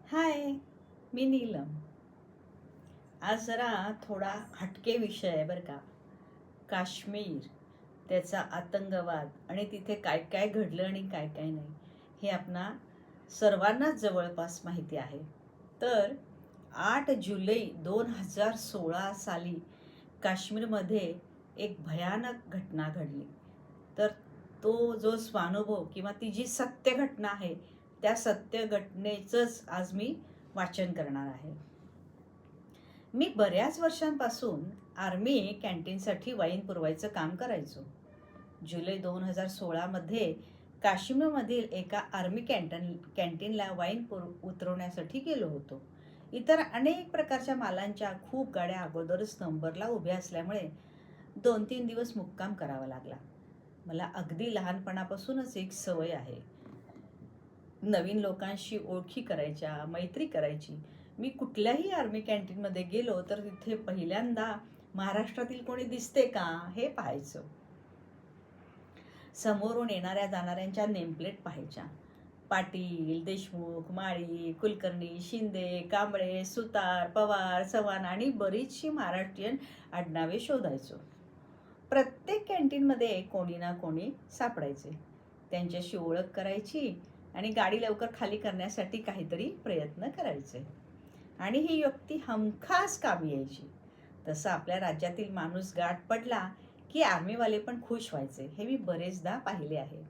हाय, मी नीलम. आज जरा थोडा हटके विषय आहे बरं का. काश्मीर, त्याचा आतंकवाद आणि तिथे काय काय घडलं आणि काय काय नाही हे आपणा सर्वांनाच जवळपास माहिती आहे. तर 8 जुलै 2016 साली काश्मीरमध्ये एक भयानक घटना घडली. तर तो जो स्वानुभव किंवा ती जी सत्य घटना आहे त्या सत्य घटनेचंच आज मी वाचन करणार आहे. मी बऱ्याच वर्षांपासून आर्मी कॅन्टीनसाठी वाईन पुरवायचं काम करायचो. जुलै 2016 मध्ये काश्मीरमधील एका आर्मी कॅन्टीनला वाईन उतरवण्यासाठी गेलो होतो. इतर अनेक प्रकारच्या मालांच्या खूप गाड्या अगोदरच नंबरला उभ्या असल्यामुळे 2-3 दिवस मुक्काम करावा लागला. मला अगदी लहानपणापासूनच एक सवय आहे, नवीन लोकांशी ओळखी करायच्या, मैत्री करायची. मी कुठल्याही आर्मी कॅन्टीनमध्ये गेलो तर तिथे पहिल्यांदा महाराष्ट्रातील कोणी दिसते का हे पाहायचं. समोरून येणाऱ्या जाणाऱ्यांच्या नेमप्लेट पाहायच्या. पाटील, देशमुख, माळी, कुलकर्णी, शिंदे, कांबळे, सुतार, पवार, चव्हाण आणि बरीचशी महाराष्ट्रीयन आडनावे शोधायचो. प्रत्येक कॅन्टीनमध्ये कोणी ना कोणी सापडायचे. त्यांच्याशी ओळख करायची आणि गाडी लवकर खाली करण्यासाठी काहीतरी प्रयत्न करायचे. आणि ही व्यक्ती हमखास कामी यायची. तसं आपल्या राज्यातील माणूस गाठ पडला की आर्मीवाले पण खुश व्हायचे, हे मी बरेचदा पाहिले आहे.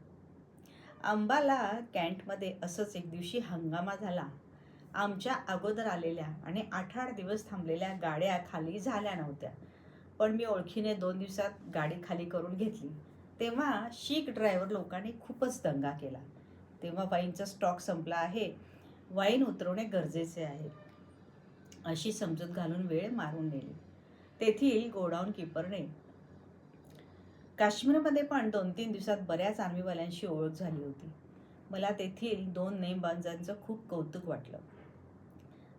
अंबाला कॅन्टमध्ये असंच एक दिवशी हंगामा झाला. आमच्या अगोदर आलेल्या आणि 8-8 दिवस थांबलेल्या गाड्या खाली झाल्या नव्हत्या. पण मी ओळखीने 2 दिवसात गाडी खाली करून घेतली. तेव्हा शीख ड्रायव्हर लोकांनी खूपच दंगा केला. तेव्हा वाईनचा स्टॉक संपला आहे, वाईन उतरवणे गरजेचे आहे अशी समजूत घालून वेळ मारून नेली. तेथील गोडाऊन कीपरने काश्मीरमध्ये पण 2-3 दिवसात बऱ्याच आर्मीवाल्यांशी ओळख झाली होती. मला तेथील 2 नेमबाजांचं खूप कौतुक वाटलं.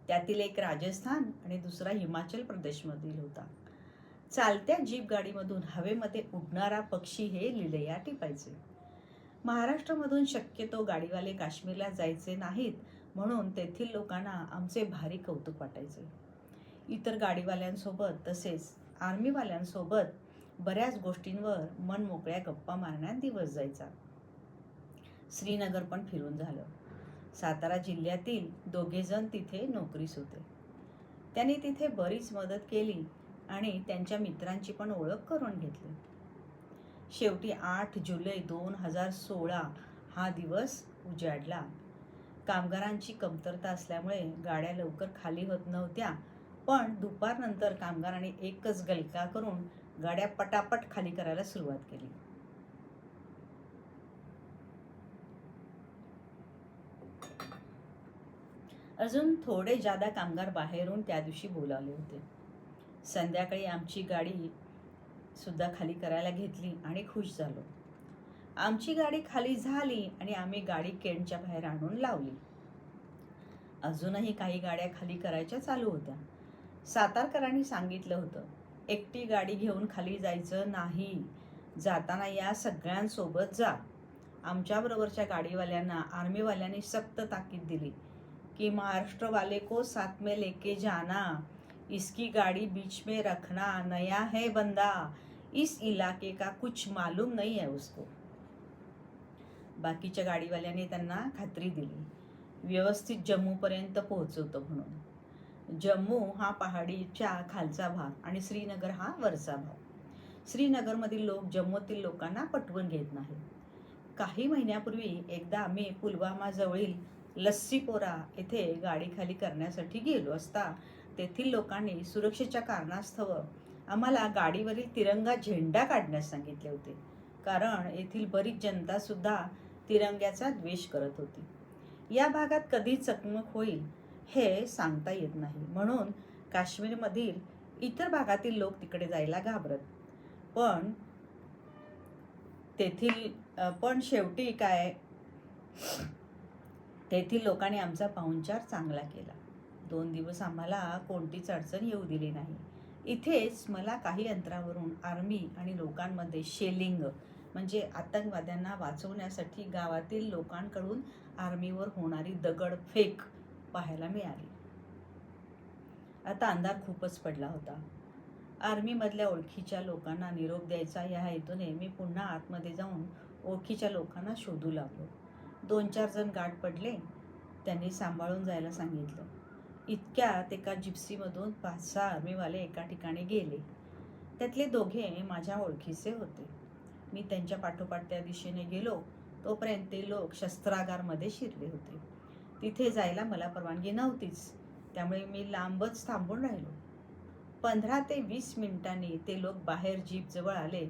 त्यातील एक राजस्थान आणि दुसरा हिमाचल प्रदेशमधील होता. चालत्या जीप गाडीमधून हवेमध्ये उडणारा पक्षी हे लिलया टिपायचे. महाराष्ट्रामधून शक्यतो गाडीवाले काश्मीरला जायचे नाहीत म्हणून तेथील लोकांना आमचे भारी कौतुक वाटायचे. इतर गाडीवाल्यांसोबत तसेच आर्मीवाल्यांसोबत बऱ्याच गोष्टींवर मन मोकळ्या गप्पा मारण्यात दिवस जायचा. श्रीनगर पण फिरून झालं. सातारा जिल्ह्यातील 2 जण तिथे नोकरीस होते. त्यांनी तिथे बरीच मदत केली आणि त्यांच्या मित्रांची पण ओळख करून घेतली. शेवटी 8 जुलै 2016 हा दिवस उजाडला. कामगारांची कमतरता असल्यामुळे गाड्या लवकर खाली होत नव्हत्या, पण दुपारनंतर कामगारांनी एकच गलका करून गाड्या पटापट खाली करायला सुरुवात केली. अजून थोडे जादा कामगार बाहेरून त्या दिवशी बोलावले होते. संध्याकाळी आमची गाडी सुद्धा खाली करायला घेतली आणि खुश झालो. आमची गाडी खाली झाली आणि आम्ही गाडी केंटच्या बाहेर आणून लावली. अजूनही काही गाड्या खाली करायच्या चालू होत्या. सातारकरांनी सांगितलं होतं, एकटी गाडी घेऊन खाली जायचं नाही, जाताना या सगळ्यांसोबत जा. आमच्याबरोबरच्या गाडीवाल्यांना आर्मीवाल्यांनी सक्त ताकीद दिली की महाराष्ट्र वाले को साथ में लेके जाना, इसकी गाड़ी बीच में रखना, नया है बंदा, इस इलाके का कुछ मालूम नहीं है उसको. बाकीच्या गाडीवाल्यांनी त्यांना खात्री दिली, व्यवस्थित जम्मूपर्यंत पोहोचवतो म्हणून. जम्मू हा पहाडीच्या खालचा भाग आणि श्रीनगर हा वरचा भाग. श्रीनगरमधील लोक जम्मूतील लोकांना पटवून घेत नाहीत. काही महिन्यापूर्वी एकदा आम्ही पुलवामा जवळील लस्सीपोरा येथे गाडी खाली करण्यासाठी गेलो असता तेथील लोकांनी सुरक्षेच्या कारणास्तव आम्हाला गाडीवरील तिरंगा झेंडा काढण्यास सांगितले होते, कारण येथील बरीच जनता सुद्धा तिरंग्याचा द्वेष करत होती. या भागात कधी चकमक होईल हे सांगता येत नाही, म्हणून काश्मीरमधील इतर भागातील लोक तिकडे जायला घाबरत. पण शेवटी काय, तेथील लोकांनी आमचा पाहुणचार चांगला केला. 2 दिवस आम्हाला कोणतीच अडचण येऊ दिली नाही. इथेच मला काही अंतरावरून आर्मी आणि लोकांमध्ये शेलिंग म्हणजे आतंकवाद्यांना वाचवण्यासाठी गावातील लोकांकडून आर्मीवर होणारी दगडफेक पाहायला मिळाली. आता अंधार खूपच पडला होता. आर्मीमधल्या ओळखीच्या लोकांना निरोप द्यायचा या हेतूने मी पुन्हा आतमध्ये जाऊन ओळखीच्या लोकांना शोधू लागलो. 2-4 जण गाठ पडले. त्यांनी सांभाळून जायला सांगितलं. इतक्यात एका जिप्सीमधून 5-6 आर्मीवाले एका ठिकाणी गेले. त्यातले 2 माझ्या ओळखीचे होते. मी त्यांच्या पाठोपाठ त्या दिशेने गेलो तोपर्यंत ते लोक शस्त्रागारमध्ये शिरले होते. तिथे जायला मला परवानगी नव्हतीच, त्यामुळे मी लांबच थांबून राहिलो. 15 ते 20 मिनिटांनी ते लोक बाहेर जीपजवळ आले.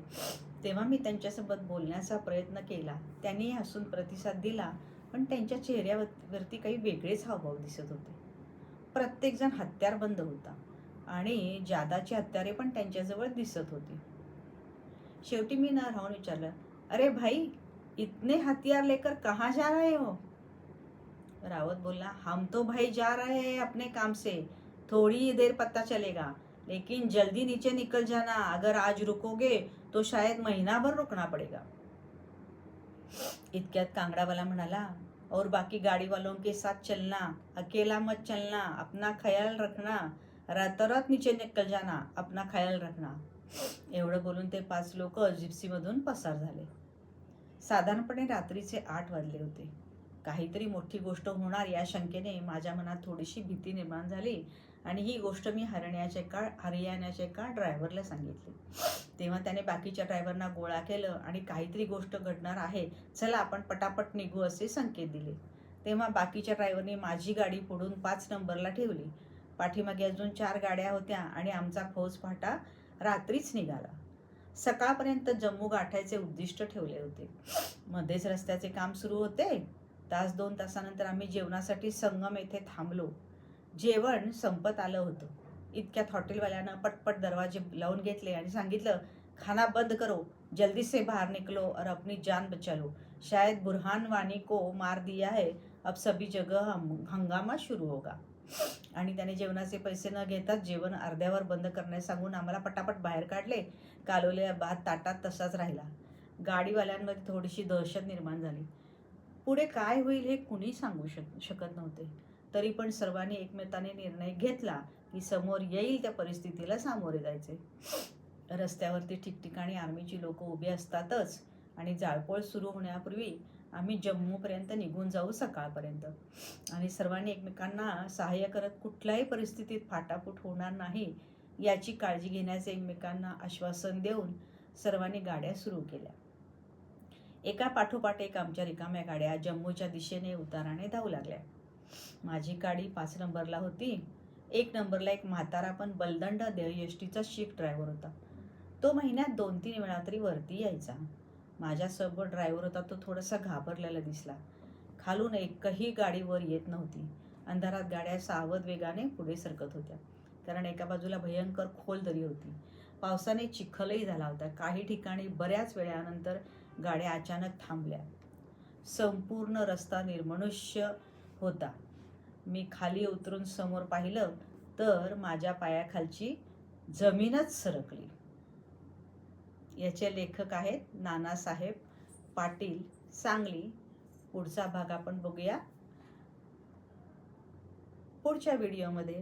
तेव्हा मी त्यांच्यासोबत बोलण्याचा प्रयत्न केला. त्यांनी हसून प्रतिसाद दिला, पण त्यांच्या चेहऱ्यावरती काही वेगळेच हावभाव दिसत होते. प्रत्येकजण हत्यारबंद होता आणि जादाची हत्यारे पण त्यांच्याजवळ दिसत होती. शेवटी मी न राहून विचारलं, अरे भाई, इतने हथियार लेकर कहाँ जा रहे हो? रावत बोला, हम तो भाई जा रहे हैं अपने काम से, थोड़ी ही देर पता चलेगा, लेकिन जल्दी नीचे निकल जाना, अगर आज रुकोगे तो शायद महीनाभर रुकना पड़ेगा. इतक्यात कांगड़ावाला म्हणाला, और बाकी गाड़ी वालों के साथ चलना, अकेला मत चलना, अपना ख्याल रखना, रातोरात नीचे निकल जाना, अपना ख्याल रखना. एवढं बोलून ते 5 लोक जिप्सीमधून पसार झाले. साधारणपणे रात्रीचे 8 वाजले होते. काहीतरी मोठी गोष्ट होणार या शंकेने माझ्या मनात थोडीशी भीती निर्माण झाली आणि ही गोष्ट मी हरियाणाच्या एका ड्रायव्हरला सांगितली. तेव्हा त्याने बाकीच्या ड्रायव्हरना गोळा केलं आणि काहीतरी गोष्ट घडणार आहे, चला आपण पटापट निघू असे संकेत दिले. तेव्हा बाकीच्या ड्रायव्हरनी माझी गाडी पुढून 5 नंबरला ठेवली. पाठीमागे अजून 4 गाड्या होत्या आणि आमचा फौजफाटा रात्रीच निघाला. सकाळपर्यंत जम्मू गाठायचे उद्दिष्ट ठेवले होते. मध्येच रस्त्याचे काम सुरू होते. 1-2 तासानंतर आम्ही जेवणासाठी संगम येथे थांबलो. जेवण संपत आलं होतं. इतक्यात हॉटेलवाल्यानं पटपट दरवाजे लावून घेतले आणि सांगितलं, खाना बंद करो, जल्दी से बाहर निकलो और अपनी जान बचा लो. शायद बुरहान वानी को मार दिया है, अब सभी जगह हंगामा सुरू होगा. आणि त्याने जेवणाचे पैसे न घेताच जेवण अर्ध्यावर बंद करण्यास सांगून आम्हाला पटापट बाहेर काढले. कालवलेला भात ताटात तसाच राहिला. गाडीवाल्यांमध्ये थोडीशी दहशत निर्माण झाली. पुढे काय होईल हे कुणी सांगू शकत नव्हते. तरी पण सर्वांनी एकमेकाने निर्णय घेतला की समोर येईल त्या परिस्थितीला सामोरे जायचे. रस्त्यावरती ठिकठिकाणी आर्मीची लोक उभी असतातच आणि जाळपोळ सुरू होण्यापूर्वी आम्ही जम्मूपर्यंत निघून जाऊ सकाळपर्यंत. आणि सर्वांनी एकमेकांना सहाय्य करत कुठल्याही परिस्थितीत फाटाफूट होणार नाही याची काळजी घेण्याचे एकमेकांना आश्वासन देऊन सर्वांनी गाड्या सुरू केल्या. एका पाठोपाठ एक आमच्या रिकाम्या गाड्या जम्मूच्या दिशेने उताराने धावू लागल्या. माझी गाडी 5 नंबरला होती. 1 नंबरला एक म्हातारा पण बलदंड एसटीचा शीख ड्रायव्हर होता. तो महिन्यात 2-3 वेळा तरी वरती यायचा. माझ्यासोबत ड्रायव्हर होता तो थोडासा घाबरलेला दिसला. खालून एकही गाडी वर येत नव्हती. अंधारात गाड्या सावध वेगाने पुढे सरकत होत्या, कारण एका बाजूला भयंकर खोल दरी होती. पावसाने चिखलही झाला होता. काही ठिकाणी बऱ्याच वेळानंतर गाड्या अचानक थांबल्या. संपूर्ण रस्ता निर्मनुष्य होता. मी खाली उतरून समोर पाहिलं तर माझ्या पायाखालची जमीनच सरकली. याचे लेखक आहेत नानासाहेब पाटील, सांगली. पुढचा भाग आपण बघूया पुढच्या व्हिडिओमध्ये.